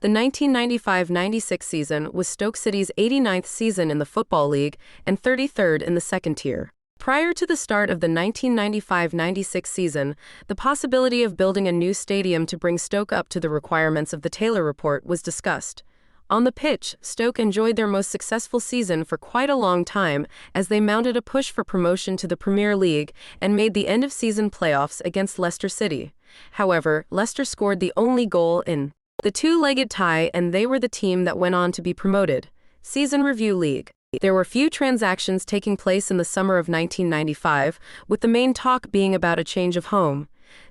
The 1995-96 season was Stoke City's 89th season in the Football League and 33rd in the second tier. Prior to the start of the 1995-96 season, the possibility of building a new stadium to bring Stoke up to the requirements of the Taylor Report was discussed. On the pitch, Stoke enjoyed their most successful season for quite a long time as they mounted a push for promotion to the Premier League and made the end-of-season playoffs against Leicester City. However, Leicester scored the only goal in the two-legged tie, and they were the team that went on to be promoted. Season Review League. There were few transactions taking place in the summer of 1995, with the main talk being about a change of home.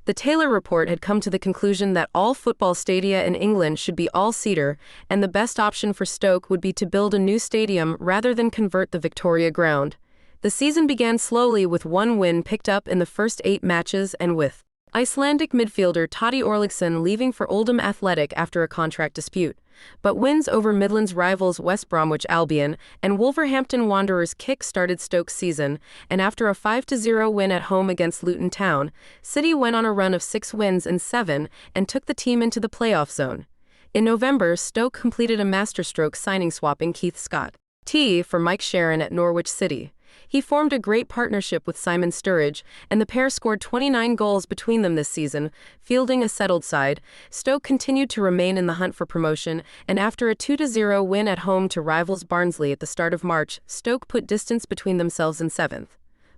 The Taylor Report had come to the conclusion that all football stadia in England should be all-seater, and the best option for Stoke would be to build a new stadium rather than convert the Victoria Ground. The season began slowly with one win picked up in the first 8 matches and with Icelandic midfielder Toddy Orliksson leaving for Oldham Athletic after a contract dispute. But wins over Midlands rivals West Bromwich Albion and Wolverhampton Wanderers kick-started Stoke's season, and after a 5-0 win at home against Luton Town, City went on a run of 6 wins in 7 and took the team into the playoff zone. In November, Stoke completed a masterstroke signing swapping Keith Scott T for Mike Sharon at Norwich City. He formed a great partnership with Simon Sturridge, and the pair scored 29 goals between them this season, fielding a settled side. Stoke continued to remain in the hunt for promotion, and after a 2-0 win at home to rivals Barnsley at the start of March, Stoke put distance between themselves and 7th.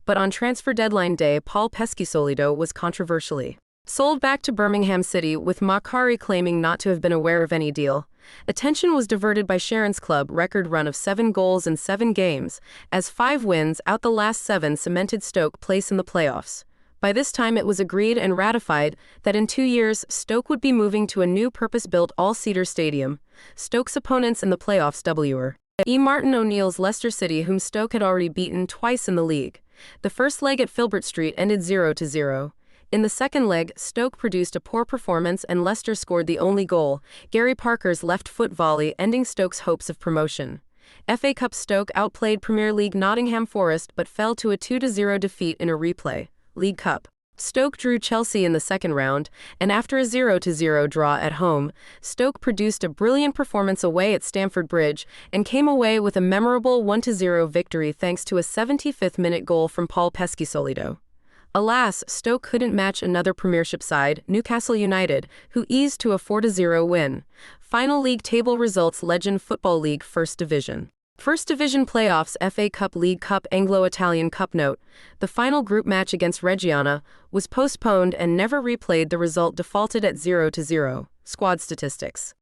But on transfer deadline day, Paul Pescisolido was controversially sold back to Birmingham City, with Makari claiming not to have been aware of any deal. Attention was diverted by Sharon's club record run of 7 goals in 7 games, as 5 wins out the last 7 cemented Stoke place in the playoffs. By this time it was agreed and ratified that in 2 years Stoke would be moving to a new purpose-built all-seater stadium. Stoke's opponents in the playoffs were Martin O'Neill's Leicester City, whom Stoke had already beaten twice in the league. The first leg at Filbert Street ended 0-0. In the second leg, Stoke produced a poor performance and Leicester scored the only goal, Gary Parker's left-foot volley, ending Stoke's hopes of promotion. FA Cup. Stoke outplayed Premier League Nottingham Forest but fell to a 2-0 defeat in a replay. League Cup. Stoke drew Chelsea in the second round, and after a 0-0 draw at home, Stoke produced a brilliant performance away at Stamford Bridge and came away with a memorable 1-0 victory thanks to a 75th-minute goal from Paul Pescisolido. Alas, Stoke couldn't match another Premiership side, Newcastle United, who eased to a 4-0 win. Final league table results: Legend Football League First Division. First Division playoffs: FA Cup, League Cup, Anglo-Italian Cup. Note: the final group match against Reggiana was postponed and never replayed. The result defaulted at 0-0. Squad statistics.